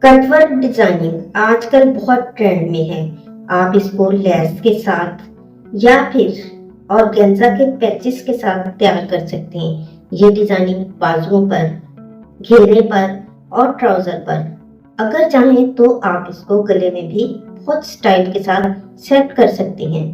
Cutwork designing आजकल बहुत trend में है। आप इसको लेस के साथ या फिर ऑर्गेन्जा के पैचेस के साथ तैयार कर सकते हैं। ये डिजाइनिंग बाजुओं पर, घेरे पर और ट्राउजर पर, अगर चाहें तो आप इसको गले में भी बहुत स्टाइल के साथ सेट कर सकते हैं।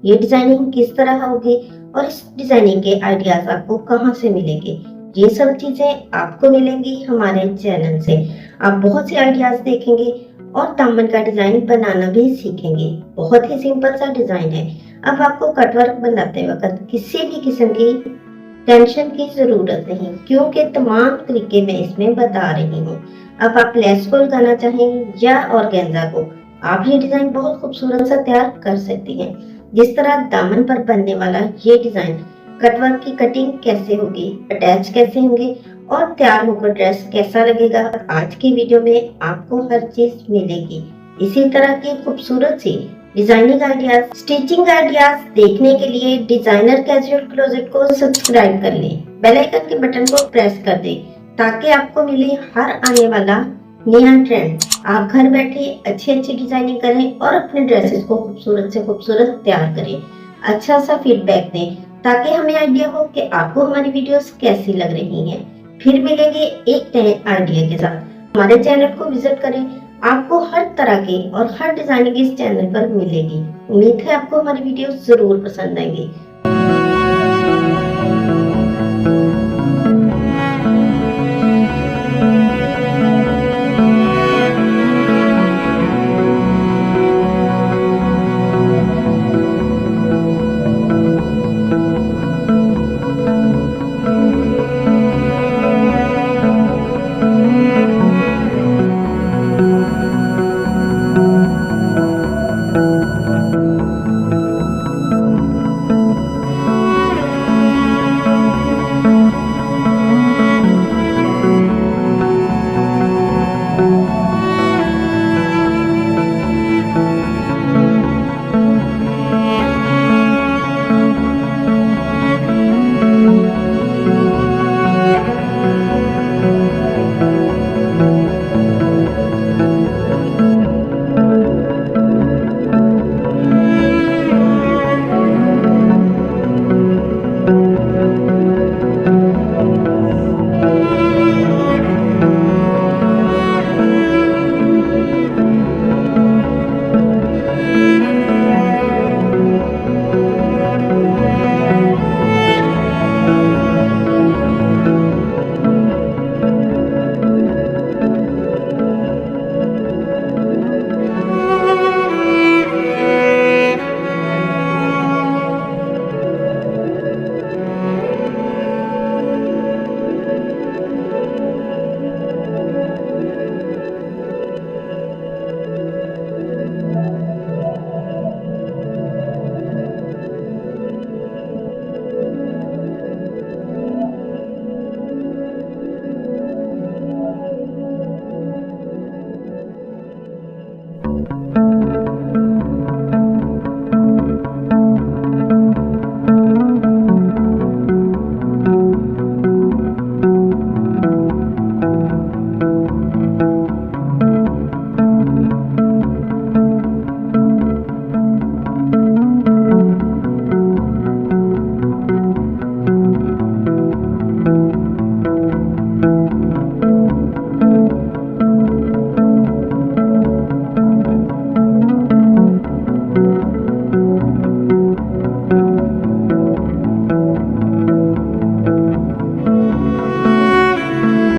ये डिजाइनिंग किस तरह होगी और इस डिजाइनिंग के आइडियाज आपको कहां से मिलेंगे, ये सब चीजें आपको मिलेंगी हमारे चैनल से। आप बहुत से आइडियाज देखेंगे और दामन का डिजाइन बनाना भी सीखेंगे। बहुत ही सिंपल सा डिजाइन है। अब आपको कटवर्क बनाते वक्त किसी भी किस्म की टेंशन की जरूरत नहीं, क्योंकि तमाम तरीके मैं इसमें बता रही हूँ। अब आप लेस को लगाना चाहें या ऑर्गेन्जा को, आप ये डिजाइन बहुत खूबसूरत सा तैयार कर सकती हैं। जिस तरह दामन पर बनने वाला ये डिजाइन, कटवर्क की कटिंग कैसे होगी, अटैच कैसे होंगे और तैयार होकर ड्रेस कैसा लगेगा, आज की वीडियो में आपको हर चीज मिलेगी। इसी तरह की खूबसूरत सी डिजाइनिंग आइडियाज, स्टिचिंग आइडियाज देखने के लिए डिजाइनर कैजुअल क्लोजेट को सब्सक्राइब कर लें, बेल आइकन के बटन को प्रेस कर दें ताकि आपको मिले हर आने वाला नया ट्रेंड। आप घर बैठे अच्छी डिजाइनिंग करें और अपने ड्रेसेस को खूबसूरत से खूबसूरत तैयार करें। अच्छा सा फीडबैक दें ताकि हमें आइडिया हो कि आपको हमारी वीडियोस कैसी लग रही हैं। फिर मिलेंगे एक नए आइडिया के साथ। हमारे चैनल को विजिट करें, आपको हर तरह की और हर डिजाइनिंग इस चैनल पर मिलेगी। उम्मीद है आपको हमारी वीडियो जरूर पसंद आएंगी।